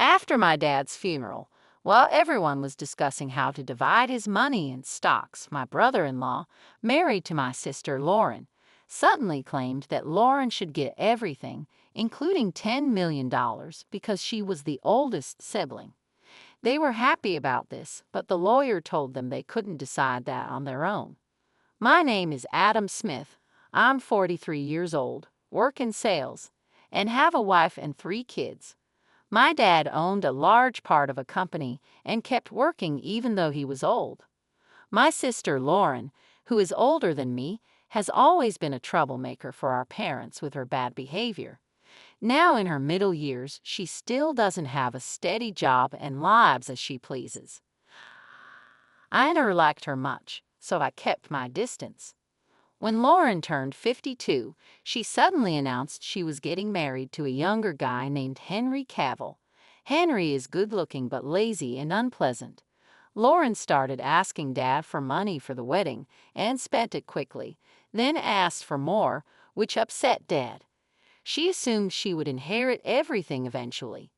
After my dad's funeral, while everyone was discussing how to divide his money and stocks, my brother-in-law, married to my sister Lauren, suddenly claimed that Lauren should get everything, including $10 million, because she was the oldest sibling. They were happy about this, but the lawyer told them they couldn't decide that on their own. My name is Adam Smith. I'm 43 years old, work in sales, and have a wife and 3 kids. My dad owned a large part of a company and kept working even though he was old. My sister Lauren, who is older than me, has always been a troublemaker for our parents with her bad behavior. Now in her middle years, she still doesn't have a steady job and lives as she pleases. I never liked her much, so I kept my distance. When Lauren turned 52, she suddenly announced she was getting married to a younger guy named Henry Cavill. Henry is good-looking but lazy and unpleasant. Lauren started asking Dad for money for the wedding and spent it quickly, then asked for more, which upset Dad. She assumed she would inherit everything eventually.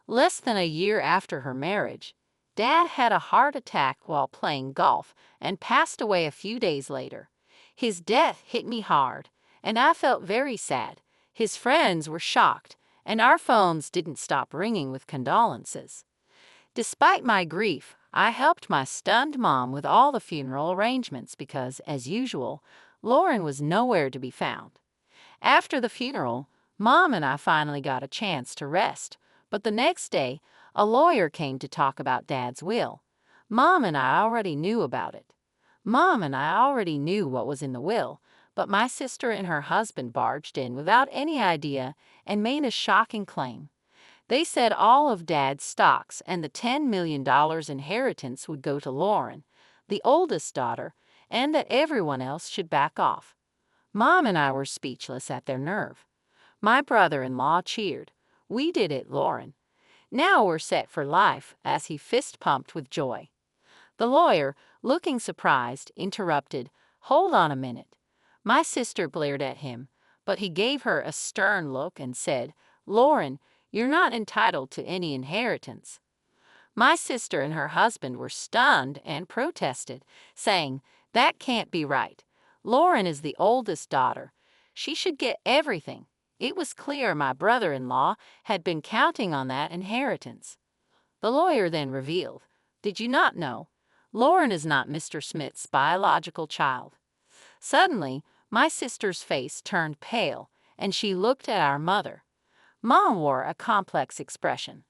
Less than a year after her marriage, Dad had a heart attack while playing golf and passed away a few days later. His death hit me hard, and I felt very sad. His friends were shocked, and our phones didn't stop ringing with condolences. Despite my grief, I helped my stunned mom with all the funeral arrangements because, as usual, Lauren was nowhere to be found. After the funeral, Mom and I finally got a chance to rest, but the next day, a lawyer came to talk about Dad's will. Mom and I already knew about it. Mom and I already knew what was in the will, but my sister and her husband barged in without any idea and made a shocking claim. They said all of Dad's stocks and the $10 million inheritance would go to Lauren, the oldest daughter, and that everyone else should back off. Mom and I were speechless at their nerve. My brother-in-law cheered. "We did it, Lauren. Now we're set for life," as he fist-pumped with joy. The lawyer, looking surprised, interrupted. "Hold on a minute." My sister glared at him, but he gave her a stern look and said, "Lauren, you're not entitled to any inheritance." My sister and her husband were stunned and protested, saying, "That can't be right. Lauren is the oldest daughter. She should get everything." It was clear my brother-in-law had been counting on that inheritance. The lawyer then revealed, "Did you not know? Lauren is not Mr. Smith's biological child." Suddenly, my sister's face turned pale, and she looked at our mother. Mom wore a complex expression.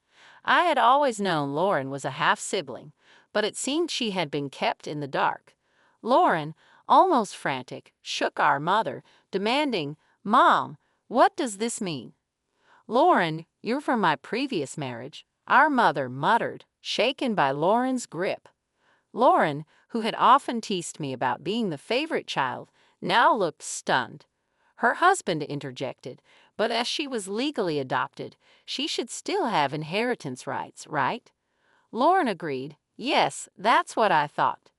I had always known Lauren was a half-sibling, but it seemed she had been kept in the dark. Lauren, almost frantic, shook our mother, demanding, "Mom, what does this mean?" "Lauren, you're from my previous marriage," our mother muttered, shaken by Lauren's grip. Lauren, who had often teased me about being the favorite child, now looked stunned. Her husband interjected, "But as she was legally adopted, she should still have inheritance rights, right?" Lauren agreed, "Yes, that's what I thought."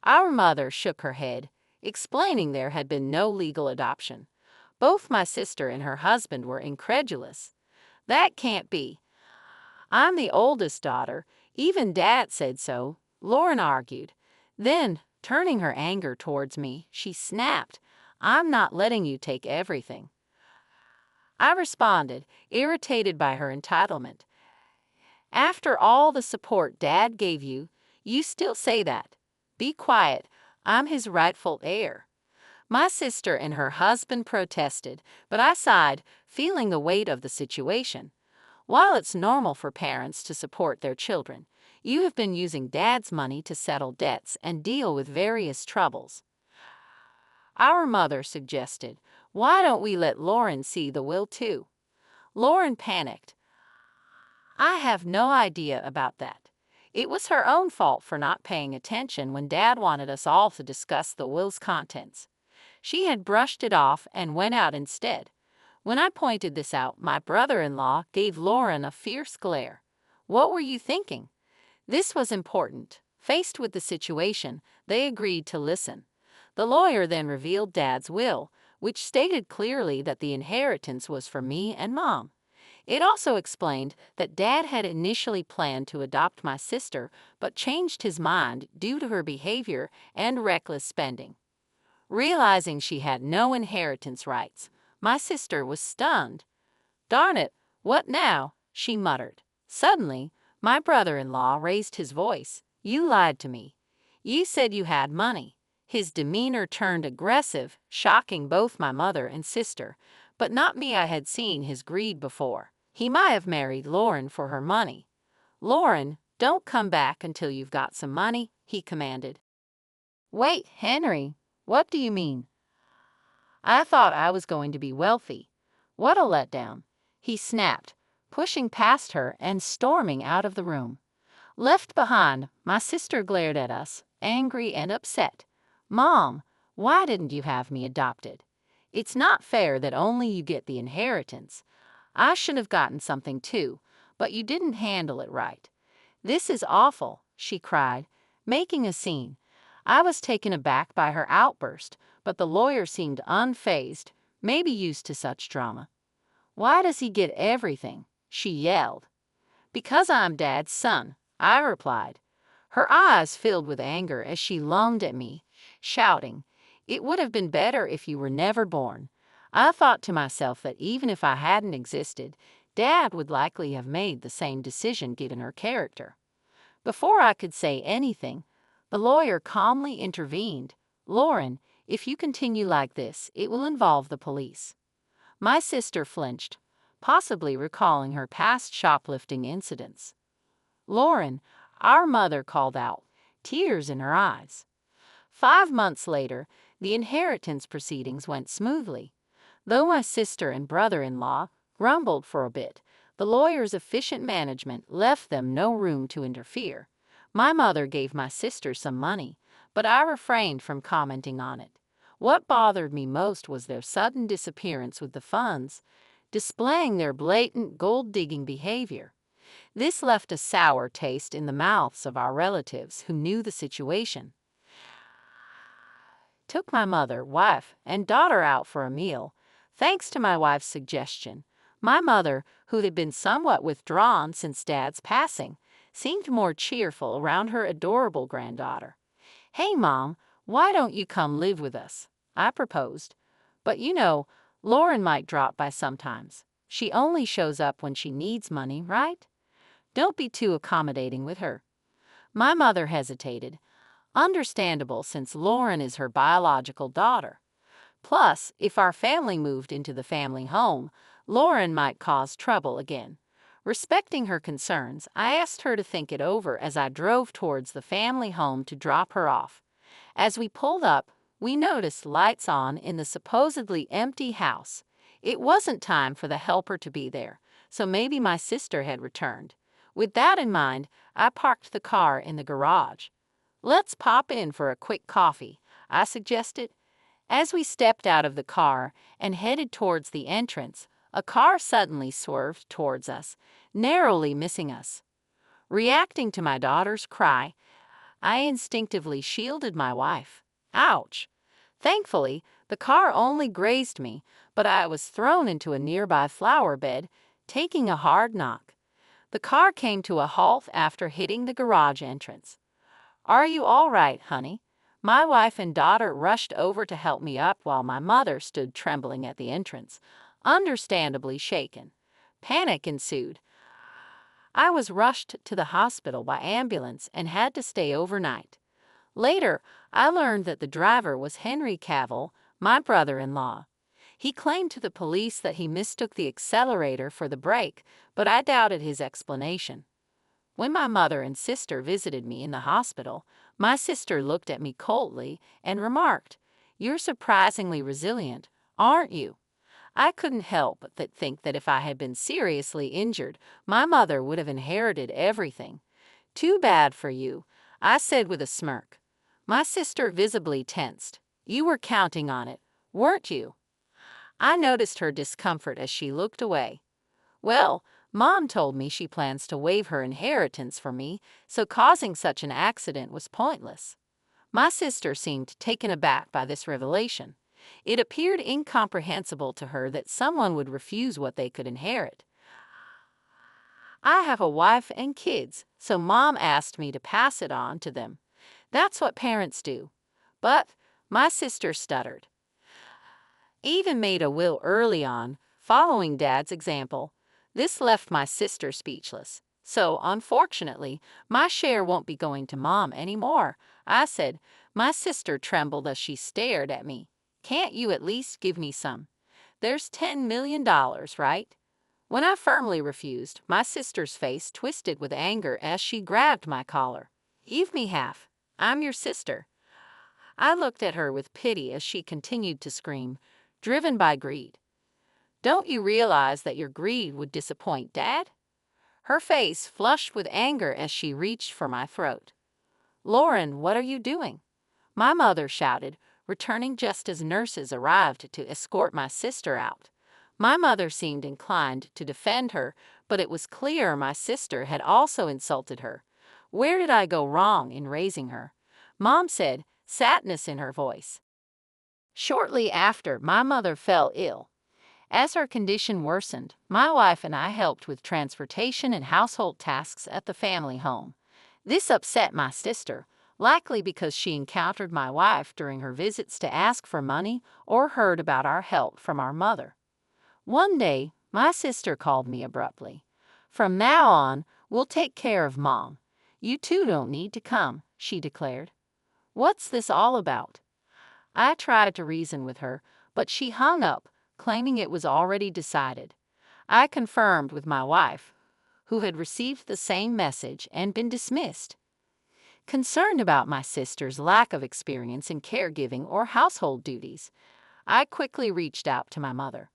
Our mother shook her head, explaining there had been no legal adoption. Both my sister and her husband were incredulous. "That can't be. I'm the oldest daughter. Even Dad said so," Lauren argued. Then, turning her anger towards me, she snapped, "I'm not letting you take everything." I responded, irritated by her entitlement. "After all the support Dad gave you, you still say that. Be quiet. I'm his rightful heir." My sister and her husband protested, but I sighed, feeling the weight of the situation. While it's normal for parents to support their children, you have been using Dad's money to settle debts and deal with various troubles. Our mother suggested, "Why don't we let Lauren see the will too?" Lauren panicked. "I have no idea about that. It was her own fault for not paying attention when Dad wanted us all to discuss the will's contents. She had brushed it off and went out instead." When I pointed this out, my brother-in-law gave Lauren a fierce glare. "What were you thinking?" This was important. Faced with the situation, they agreed to listen. The lawyer then revealed Dad's will, which stated clearly that the inheritance was for me and Mom. It also explained that Dad had initially planned to adopt my sister but changed his mind due to her behavior and reckless spending. Realizing she had no inheritance rights, my sister was stunned. "Darn it, what now?" she muttered. Suddenly, my brother-in-law raised his voice. "You lied to me. You said you had money." His demeanor turned aggressive, shocking both my mother and sister, but not me. I had seen his greed before. He might have married Lauren for her money. "Lauren, don't come back until you've got some money," he commanded. "Wait, Henry, what do you mean? I thought I was going to be wealthy. What a letdown," he snapped, pushing past her and storming out of the room. Left behind, my sister glared at us, angry and upset. "Mom, why didn't you have me adopted? It's not fair that only you get the inheritance. I should have gotten something too, but you didn't handle it right." "This is awful," she cried, making a scene. I was taken aback by her outburst, but the lawyer seemed unfazed, maybe used to such drama. "Why does he get everything?" she yelled. "Because I'm Dad's son," I replied. Her eyes filled with anger as she lunged at me, shouting, "It would have been better if you were never born." I thought to myself that even if I hadn't existed, Dad would likely have made the same decision given her character. Before I could say anything, the lawyer calmly intervened. "Lauren, if you continue like this, it will involve the police." My sister flinched, possibly recalling her past shoplifting incidents. "Lauren," our mother called out, tears in her eyes. 5 months later, the inheritance proceedings went smoothly. Though my sister and brother-in-law grumbled for a bit, the lawyer's efficient management left them no room to interfere. My mother gave my sister some money, but I refrained from commenting on it. What bothered me most was their sudden disappearance with the funds, displaying their blatant gold-digging behavior. This left a sour taste in the mouths of our relatives who knew the situation. Took my mother, wife, and daughter out for a meal. Thanks to my wife's suggestion, my mother, who had been somewhat withdrawn since Dad's passing, seemed more cheerful around her adorable granddaughter. "Hey, Mom, why don't you come live with us?" I proposed. "But you know, Lauren might drop by sometimes. She only shows up when she needs money, right? Don't be too accommodating with her." My mother hesitated. Understandable, since Lauren is her biological daughter. Plus, if our family moved into the family home, Lauren might cause trouble again. Respecting her concerns, I asked her to think it over as I drove towards the family home to drop her off. As we pulled up, we noticed lights on in the supposedly empty house. It wasn't time for the helper to be there, so maybe my sister had returned. With that in mind, I parked the car in the garage. "Let's pop in for a quick coffee," I suggested. As we stepped out of the car and headed towards the entrance, a car suddenly swerved towards us, narrowly missing us. Reacting to my daughter's cry, I instinctively shielded my wife. Ouch! Thankfully, the car only grazed me, but I was thrown into a nearby flower bed, taking a hard knock. The car came to a halt after hitting the garage entrance. "Are you all right, honey?" My wife and daughter rushed over to help me up while my mother stood trembling at the entrance, understandably shaken. Panic ensued. I was rushed to the hospital by ambulance and had to stay overnight. Later, I learned that the driver was Henry Cavill, my brother-in-law. He claimed to the police that he mistook the accelerator for the brake, but I doubted his explanation. When my mother and sister visited me in the hospital, my sister looked at me coldly and remarked, "You're surprisingly resilient, aren't you?" I couldn't help but think that if I had been seriously injured, my mother would have inherited everything. "Too bad for you," I said with a smirk. My sister visibly tensed. "You were counting on it, weren't you?" I noticed her discomfort as she looked away. "Well, Mom told me she plans to waive her inheritance for me, so causing such an accident was pointless." My sister seemed taken aback by this revelation. It appeared incomprehensible to her that someone would refuse what they could inherit. I have a wife and kids, so Mom asked me to pass it on to them. That's what parents do. But my sister stuttered. Even made a will early on, following Dad's example. This left my sister speechless. So, unfortunately, my share won't be going to Mom anymore, I said. My sister trembled as she stared at me. Can't you at least give me some? There's $10 million, right? When I firmly refused, my sister's face twisted with anger as she grabbed my collar. Give me half. I'm your sister. I looked at her with pity as she continued to scream, driven by greed. Don't you realize that your greed would disappoint Dad? Her face flushed with anger as she reached for my throat. Lauren, what are you doing? My mother shouted, returning just as nurses arrived to escort my sister out. My mother seemed inclined to defend her, but it was clear my sister had also insulted her. Where did I go wrong in raising her? Mom said, sadness in her voice. Shortly after, my mother fell ill. As her condition worsened, my wife and I helped with transportation and household tasks at the family home. This upset my sister, likely because she encountered my wife during her visits to ask for money or heard about our help from our mother. One day, my sister called me abruptly. From now on, we'll take care of Mom. You two don't need to come, she declared. What's this all about? I tried to reason with her, but she hung up, claiming it was already decided. I confirmed with my wife, who had received the same message and been dismissed. Concerned about my sister's lack of experience in caregiving or household duties, I quickly reached out to my mother.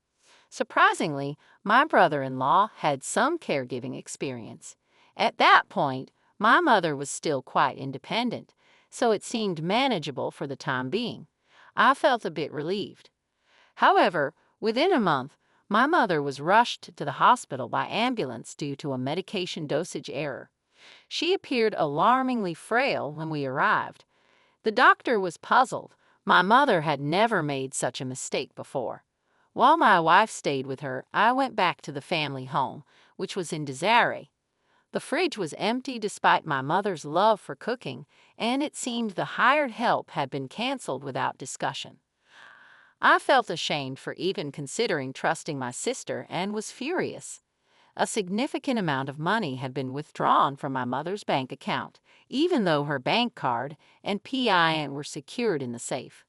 Surprisingly, my brother-in-law had some caregiving experience. At that point, my mother was still quite independent, so it seemed manageable for the time being. I felt a bit relieved. However, within a month, my mother was rushed to the hospital by ambulance due to a medication dosage error. She appeared alarmingly frail when we arrived. The doctor was puzzled. My mother had never made such a mistake before. While my wife stayed with her, I went back to the family home, which was in Desiree. The fridge was empty despite my mother's love for cooking, and it seemed the hired help had been canceled without discussion. I felt ashamed for even considering trusting my sister and was furious. A significant amount of money had been withdrawn from my mother's bank account, even though her bank card and PIN were secured in the safe.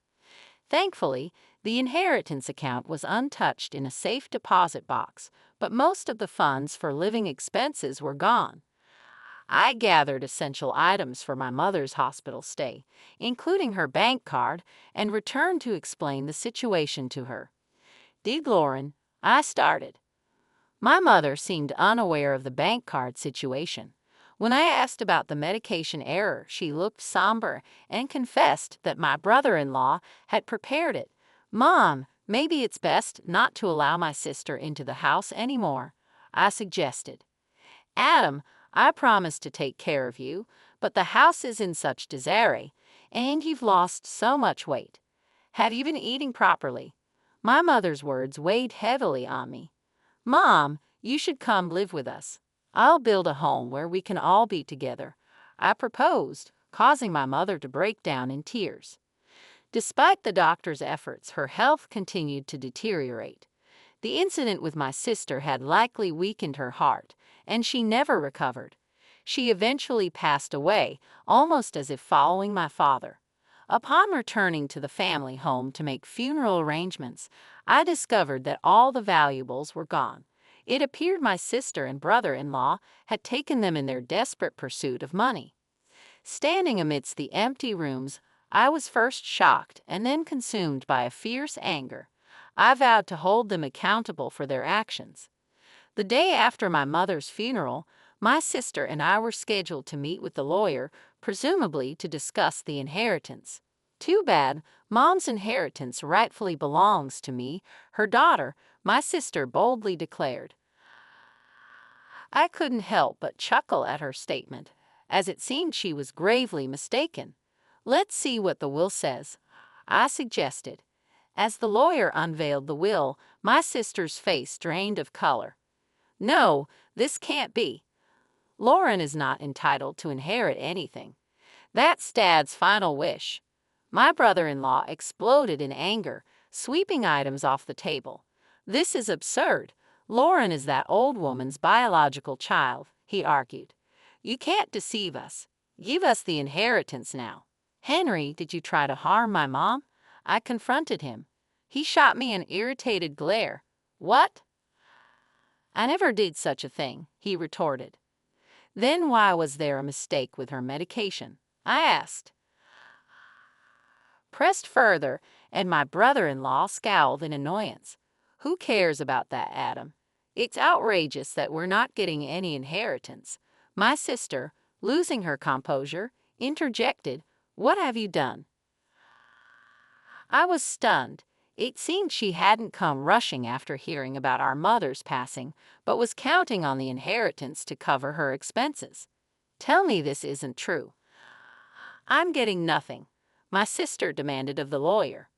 Thankfully, the inheritance account was untouched in a safe deposit box, but most of the funds for living expenses were gone. I gathered essential items for my mother's hospital stay, including her bank card, and returned to explain the situation to her. Dear Lauren, I started. My mother seemed unaware of the bank card situation. When I asked about the medication error, she looked somber and confessed that my brother-in-law had prepared it. Mom, maybe it's best not to allow my sister into the house anymore, I suggested. Adam, I promised to take care of you, but the house is in such disarray, and you've lost so much weight. Have you been eating properly? My mother's words weighed heavily on me. Mom, you should come live with us. I'll build a home where we can all be together, I proposed, causing my mother to break down in tears. Despite the doctor's efforts, her health continued to deteriorate. The incident with my sister had likely weakened her heart, and she never recovered. She eventually passed away, almost as if following my father. Upon returning to the family home to make funeral arrangements, I discovered that all the valuables were gone. It appeared my sister and brother-in-law had taken them in their desperate pursuit of money. Standing amidst the empty rooms, I was first shocked and then consumed by a fierce anger. I vowed to hold them accountable for their actions. The day after my mother's funeral, my sister and I were scheduled to meet with the lawyer, presumably to discuss the inheritance. Too bad, Mom's inheritance rightfully belongs to me, her daughter, my sister boldly declared. I couldn't help but chuckle at her statement, as it seemed she was gravely mistaken. Let's see what the will says, I suggested. As the lawyer unveiled the will, my sister's face drained of color. No, This can't be. Lauren is not entitled to inherit anything. That's Dad's final wish. My brother-in-law exploded in anger, sweeping items off the table. This is absurd. Lauren is that old woman's biological child, he argued. You can't deceive us. Give us the inheritance now. Henry, did you try to harm my mom? I confronted him. He shot me an irritated glare. What? I never did such a thing, he retorted. Then why was there a mistake with her medication? I asked. Pressed further, and my brother-in-law scowled in annoyance. Who cares about that, Adam? It's outrageous that we're not getting any inheritance. My sister, losing her composure, interjected, What have you done? I was stunned. It seemed she hadn't come rushing after hearing about our mother's passing, but was counting on the inheritance to cover her expenses. Tell me this isn't true. I'm getting nothing, my sister demanded of the lawyer.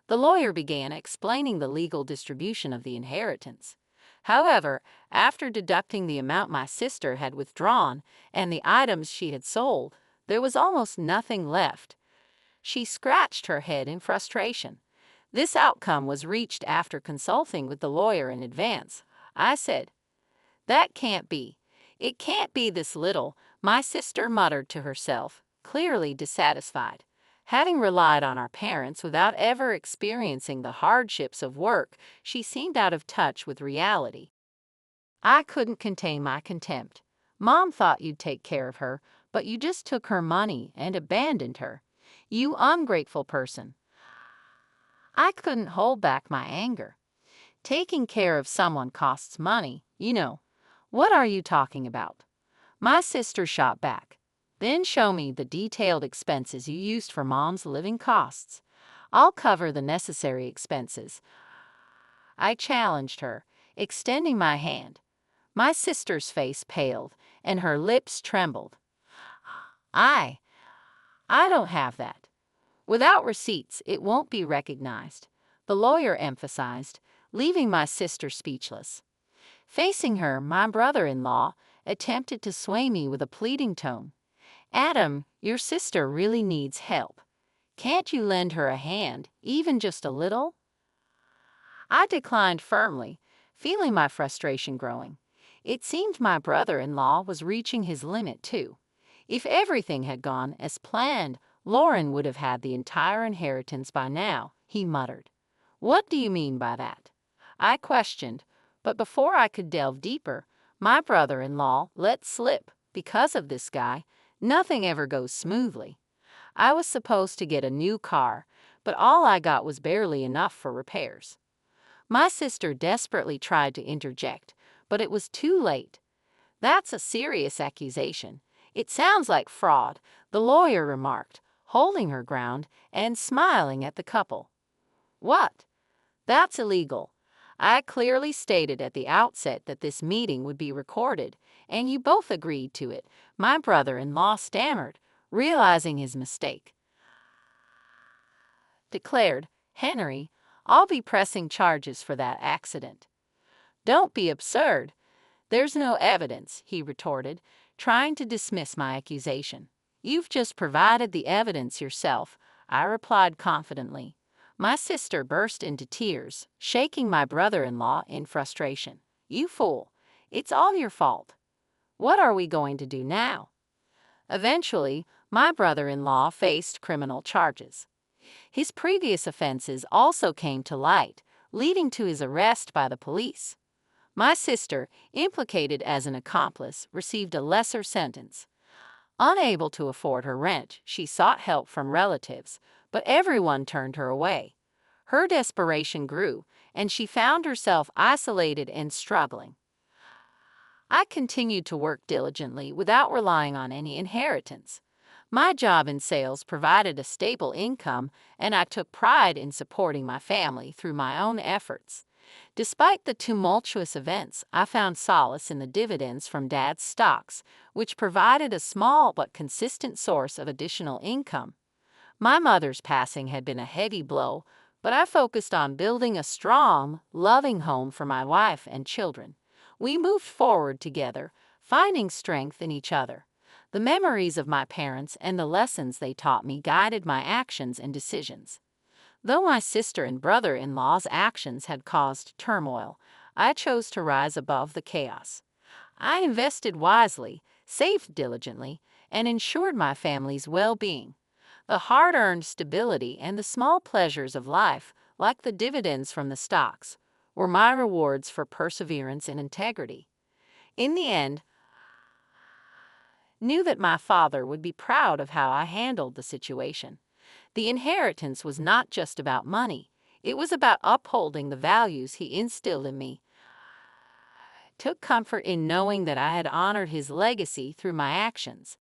The lawyer began explaining the legal distribution of the inheritance. However, after deducting the amount my sister had withdrawn and the items she had sold, there was almost nothing left. She scratched her head in frustration. This outcome was reached after consulting with the lawyer in advance. I said, That can't be. It can't be this little, my sister muttered to herself, clearly dissatisfied. Having relied on our parents without ever experiencing the hardships of work, she seemed out of touch with reality. I couldn't contain my contempt. Mom thought you'd take care of her, but you just took her money and abandoned her. You ungrateful person. I couldn't hold back my anger. Taking care of someone costs money, you know. What are you talking about? My sister shot back. Then show me the detailed expenses you used for Mom's living costs. I'll cover the necessary expenses. I challenged her, extending my hand. My sister's face paled, and her lips trembled. I don't have that. Without receipts, it won't be recognized, the lawyer emphasized, leaving my sister speechless. Facing her, my brother-in-law attempted to sway me with a pleading tone. Adam, your sister really needs help. Can't you lend her a hand, even just a little? I declined firmly, feeling my frustration growing. It seemed my brother-in-law was reaching his limit too. If everything had gone as planned, Lauren would have had the entire inheritance by now, he muttered. What do you mean by that? I questioned, but before I could delve deeper, my brother-in-law let slip, because of this guy, nothing ever goes smoothly. I was supposed to get a new car, but all I got was barely enough for repairs. My sister desperately tried to interject, but it was too late. That's a serious accusation. It sounds like fraud, the lawyer remarked, holding her ground and smiling at the couple. What? That's illegal. I clearly stated at the outset that this meeting would be recorded, and you both agreed to it, my brother-in-law stammered, realizing his mistake. Declared, Henry, I'll be pressing charges for that accident. Don't be absurd. There's no evidence, he retorted, trying to dismiss my accusation. You've just provided the evidence yourself, I replied confidently. My sister burst into tears, shaking my brother-in-law in frustration. You fool. It's all your fault. What are we going to do now? Eventually, my brother-in-law faced criminal charges. His previous offenses also came to light, leading to his arrest by the police. My sister, implicated as an accomplice, received a lesser sentence. Unable to afford her rent, she sought help from relatives, but everyone turned her away. Her desperation grew, and she found herself isolated and struggling. I continued to work diligently without relying on any inheritance. My job in sales provided a stable income, and I took pride in supporting my family through my own efforts. Despite the tumultuous events, I found solace in the dividends from Dad's stocks, which provided a small but consistent source of additional income. My mother's passing had been a heavy blow, but I focused on building a strong, loving home for my wife and children. We moved forward together, finding strength in each other. The memories of my parents and the lessons they taught me guided my actions and decisions. Though my sister and brother-in-law's actions had caused turmoil, I chose to rise above the chaos. I invested wisely, saved diligently, and ensured my family's well-being. The hard-earned stability and the small pleasures of life, like the dividends from the stocks, were my rewards for perseverance and integrity. In the end, I knew that my father would be proud of how I handled the situation. The inheritance was not just about money. It was about upholding the values he instilled in me. I took comfort in knowing that I had honored his legacy through my actions.